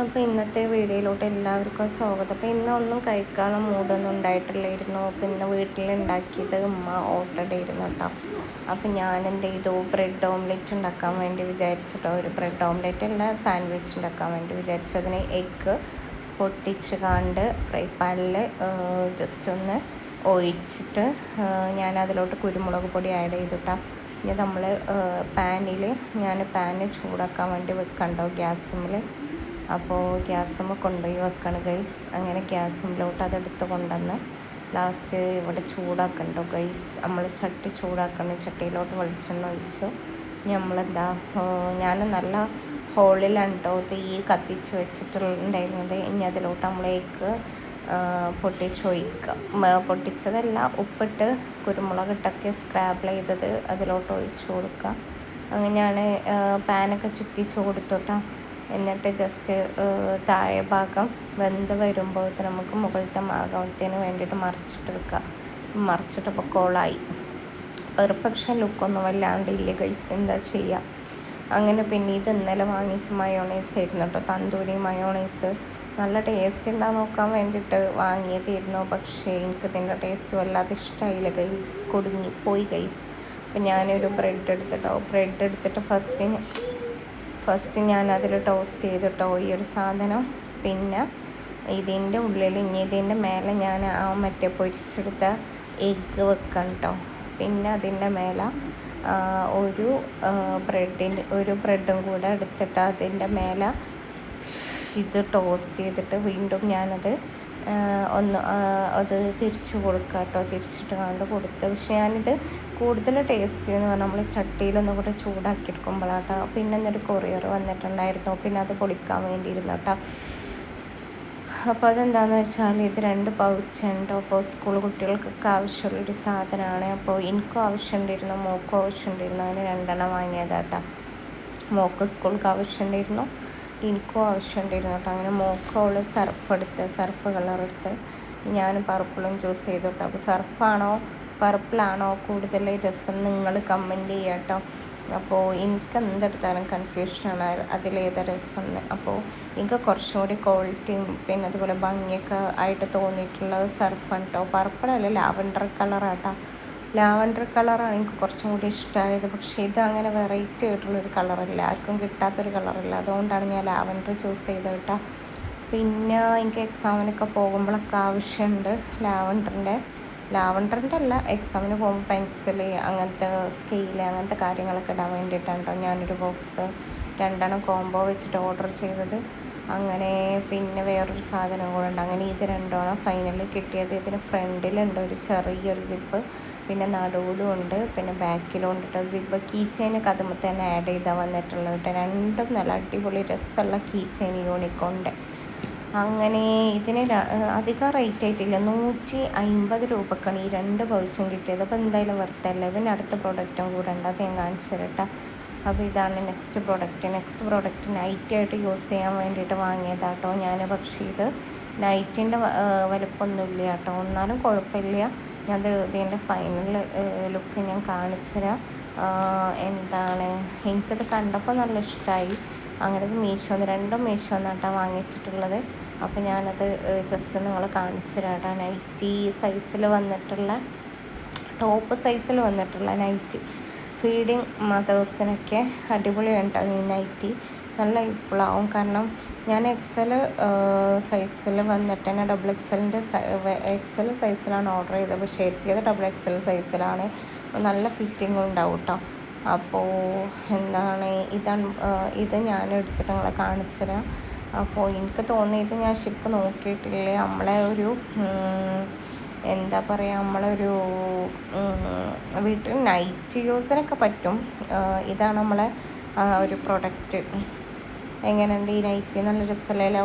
അപ്പോൾ ഇന്നത്തെ വീഡിയോയിലോട്ട് എല്ലാവർക്കും സ്വാഗതം. അപ്പോൾ ഇന്നൊന്നും കഴിക്കാനുള്ള മൂഡൊന്നും ഉണ്ടായിട്ടില്ലായിരുന്നു. അപ്പോൾ ഇന്ന് വീട്ടിലുണ്ടാക്കിയത് ഉമ്മ ഓർഡർ ചെയ്തിരുന്നു കേട്ടോ. അപ്പോൾ ഞാൻ എന്ത് ചെയ്തു, ബ്രെഡ് ഓംലെറ്റ് ഉണ്ടാക്കാൻ വേണ്ടി വിചാരിച്ചിട്ടോ, ഒരു ബ്രെഡ് ഓംലെറ്റ് അല്ല, സാൻഡ്വിച്ച് ഉണ്ടാക്കാൻ വേണ്ടി വിചാരിച്ചു. അതിന് എഗ്ഗ് പൊട്ടിച്ച് കാണ്ട് ഫ്രൈ പാനിൽ ജസ്റ്റ് ഒന്ന് ഒഴിച്ചിട്ട് ഞാൻ അതിലോട്ട് കുരുമുളക് പൊടി ആഡ് ചെയ്തിട്ടാ. ഇനി നമ്മൾ പാന് ചൂടാക്കാൻ വേണ്ടി വെക്കണ്ടോ ഗ്യാസിൽ. അപ്പോൾ ഗ്യാസുമ്മ കൊണ്ടുപോയി വെക്കണം ഗൈസ്. അങ്ങനെ ഗ്യാസിലോട്ട് അതെടുത്ത് കൊണ്ടുവന്ന് ലാസ്റ്റ് ഇവിടെ ചൂടാക്കണ്ടോ ഗൈസ്. നമ്മൾ ചട്ടി ചൂടാക്കണം. ചട്ടിയിലോട്ട് വെളിച്ചെണ്ണ ഒഴിച്ചു. ഞാൻ നല്ല ഹോളിലാണ് കേട്ടോ തീ കത്തിച്ച് വെച്ചിട്ടുണ്ടായിരുന്നത്. ഇനി അതിലോട്ട് നമ്മളേക്ക് പൊട്ടിച്ചതല്ല, ഉപ്പിട്ട് കുരുമുളകിട്ടൊക്കെ സ്ക്രാബിൾ ചെയ്തത് അതിലോട്ട് ഒഴിച്ചു കൊടുക്കുക. അങ്ങനെയാണ് പാനൊക്കെ ചുറ്റിച്ച് കൊടുത്തോട്ടാ. എന്നിട്ട് ജസ്റ്റ് താഴെ ഭാഗം വെന്ത് വരുമ്പോൾ നമുക്ക് മുകളിലത്തെ ഭാഗത്തിന് വേണ്ടിയിട്ട് മറിച്ചിട്ടപ്പോൾ കോളായി. പെർഫെക്ഷൻ ലുക്കൊന്നും വല്ലാണ്ടില്ല ഗൈസ്, എന്താ ചെയ്യുക. അങ്ങനെ പിന്നെ ഇത് ഇന്നലെ വാങ്ങിച്ച മയോണൈസ് ആയിരുന്നു കേട്ടോ, തന്തൂരി മയോണൈസ്. നല്ല ടേസ്റ്റ് ഉണ്ടാകാൻ നോക്കാൻ വേണ്ടിയിട്ട് വാങ്ങിയതായിരുന്നു. പക്ഷേ എനിക്ക് ഇതിൻ്റെ ടേസ്റ്റ് വല്ലാതെ ഇഷ്ടമായില്ല ഗൈസ്, പോയി ഗൈസ്. അപ്പം ഞാനൊരു ബ്രെഡ് എടുത്തിട്ട് ഫസ്റ്റ് ഞാൻ അതിൽ ടോസ്റ്റ് ചെയ്തിട്ടോ ഈ ഒരു സാധനം. പിന്നെ ഇതിൻ്റെ ഉള്ളിൽ ഇതിൻ്റെ മേലെ ഞാൻ മറ്റേ പൊരിച്ചെടുത്ത എഗ്ഗ് വെക്കാം കേട്ടോ. പിന്നെ അതിൻ്റെ മേലെ ഒരു ബ്രെഡും കൂടെ എടുത്തിട്ട് അതിൻ്റെ മേലെ ഇത് ടോസ്റ്റ് ചെയ്തിട്ട് വീണ്ടും ഞാനത് അത് തിരിച്ചു കൊടുക്കുക കേട്ടോ. തിരിച്ചിട്ട് കൊടുത്ത്. പക്ഷെ ഞാനിത് കൂടുതൽ ടേസ്റ്റ് എന്ന് പറഞ്ഞാൽ നമ്മൾ ചട്ടിയിലൊന്നും കൂടെ ചൂടാക്കി എടുക്കുമ്പോഴാട്ടോ. പിന്നെ എന്നൊരു കൊറിയർ വന്നിട്ടുണ്ടായിരുന്നു, പിന്നെ അത് പൊളിക്കാൻ വേണ്ടിയിരുന്നു കേട്ടോ. അപ്പോൾ അതെന്താണെന്ന് വെച്ചാൽ ഇത് 2 പൗച്ചുണ്ട്. അപ്പോൾ സ്കൂൾ കുട്ടികൾക്കൊക്കെ ആവശ്യമുള്ളൊരു സാധനമാണ്. അപ്പോൾ എനിക്കും ആവശ്യമുണ്ടായിരുന്നു, മോക്കും ആവശ്യമുണ്ടായിരുന്നു. അങ്ങനെ 2 വാങ്ങിയതാട്ടോ. മോക്ക് സ്കൂൾക്ക് ആവശ്യമുണ്ടായിരുന്നു, എനിക്കും ആവശ്യമുണ്ടായിരുന്നു കേട്ടോ. അങ്ങനെ മോക്കോള് സർഫ് കളർ എടുത്ത് ഞാൻ പർപ്പിളും ചൂസ് ചെയ്തു കേട്ടോ. അപ്പോൾ സർഫാണോ പർപ്പിളാണോ കൂടുതൽ രസം നിങ്ങൾ കമൻറ്റ് ചെയ്യുക കേട്ടോ. അപ്പോൾ എനിക്ക് എന്തെടുത്താലും കൺഫ്യൂഷനാണ് അതിലേതാ രസം എന്ന്. അപ്പോൾ എനിക്ക് കുറച്ചും കൂടി ക്വാളിറ്റിയും പിന്നെ അതുപോലെ ഭംഗിയൊക്കെ ആയിട്ട് തോന്നിയിട്ടുള്ളത് സർഫാണ് കേട്ടോ. പർപ്പിളല്ല, ലാവൻഡർ കളറാട്ടോ. ലാവൻഡർ കളറാണ് എനിക്ക് കുറച്ചും കൂടി ഇഷ്ടമായത്. പക്ഷേ ഇത് അങ്ങനെ വെറൈറ്റി ആയിട്ടുള്ളൊരു കളറല്ല, ആർക്കും കിട്ടാത്തൊരു കളറല്ല. അതുകൊണ്ടാണ് ഞാൻ ലാവൻഡർ ചൂസ് ചെയ്തത് കേട്ടോ. പിന്നെ എനിക്ക് എക്സാമിനൊക്കെ പോകുമ്പോഴൊക്കെ ആവശ്യമുണ്ട് ലാവൻഡറിൻ്റെ അല്ല, എക്സാമിന് പോകുമ്പോൾ പെൻസില് അങ്ങനത്തെ സ്കെയില് അങ്ങനത്തെ കാര്യങ്ങളൊക്കെ ഇടാൻ വേണ്ടിയിട്ടാണ് കേട്ടോ ഞാനൊരു ബോക്സ് 2 കോംബോ വെച്ചിട്ട് ഓർഡർ ചെയ്തത്. അങ്ങനെ പിന്നെ വേറൊരു സാധനം കൂടെ ഉണ്ട്. അങ്ങനെ ഇത് 2 ഫൈനലി കിട്ടിയത്. ഇതിന് ഫ്രണ്ടിലുണ്ട് ഒരു ചെറിയൊരു സിപ്പ്, പിന്നെ നടുവിലും ഉണ്ട്, പിന്നെ ബാക്കിലും ഉണ്ട് കേട്ടോ സിപ്പ്. കീ ചെയിനൊക്കെ അതുമ്പോൾ തന്നെ ആഡ് ചെയ്താൽ വന്നിട്ടുള്ളത് കേട്ടോ. 2 നല്ല അടിപൊളി രസമുള്ള കീ ചെയിൻ യൂണിക്കോണിൻ്റെ. അങ്ങനെ ഇതിന് അധികം റേറ്റ് ആയിട്ടില്ല, 150 രൂപക്കാണ് ഈ 2 പൗച്ചും കിട്ടിയത്. അപ്പോൾ എന്തായാലും വെറുത്തല്ലേ. പിന്നെ അടുത്ത പ്രോഡക്റ്റും കൂടെ ഉണ്ട്, അത് ഞാൻ കാണിച്ചു തരട്ടോ. അപ്പോൾ ഇതാണ് നെക്സ്റ്റ് പ്രോഡക്റ്റ് നൈറ്റായിട്ട് യൂസ് ചെയ്യാൻ വേണ്ടിയിട്ട് വാങ്ങിയതാട്ടോ ഞാൻ. പക്ഷേ ഇത് നൈറ്റിൻ്റെ വലുപ്പമൊന്നുമില്ല കേട്ടോ, എന്നാലും കുഴപ്പമില്ല. ഇതിൻ്റെ ഫൈനൽ ലുക്ക് ഞാൻ കാണിച്ചു തരാം. എനിക്കത് കണ്ടപ്പോൾ നല്ല ഇഷ്ടമായി. അങ്ങനെ മീഷോന്ന് 2 മീഷോന്നാട്ടോ വാങ്ങിച്ചിട്ടുള്ളത്. അപ്പോൾ ഞാനത് ജസ്റ്റ് നിങ്ങൾ കാണിച്ചു തരാട്ടോ. നൈറ്റി സൈസിൽ വന്നിട്ടുള്ള ടോപ്പ് സൈസിൽ വന്നിട്ടുള്ള നൈറ്റി ഫീഡിങ് മദേഴ്സിനൊക്കെ അടിപൊളിയാണ് കേട്ടോ ഈ നൈറ്റി. നല്ല യൂസ്ഫുൾ ആവും. കാരണം ഞാൻ XL സൈസിൽ വന്നിട്ട് തന്നെ XL സൈസിലാണ് ഓർഡർ ചെയ്തത്. പക്ഷേ എത്തിയത് XXL സൈസിലാണ്. നല്ല ഫിറ്റിങ്ങും ഉണ്ടാവും കേട്ടോ. അപ്പോൾ ഇത് ഞാൻ എടുത്തിട്ട് നിങ്ങളെ കാണിച്ചു തരാം. അപ്പോൾ എനിക്ക് തോന്നിയത് ഞാൻ ഷിപ്പ് നോക്കിയിട്ടില്ല. നമ്മളെ ഒരു വീട്ടിൽ നൈറ്റ് യൂസിനൊക്കെ പറ്റും. ഇതാണ് നമ്മളെ ഒരു പ്രൊഡക്റ്റ്. എങ്ങനെയുണ്ട് ഈ നൈറ്റ്? നല്ല രസമല്ലേ?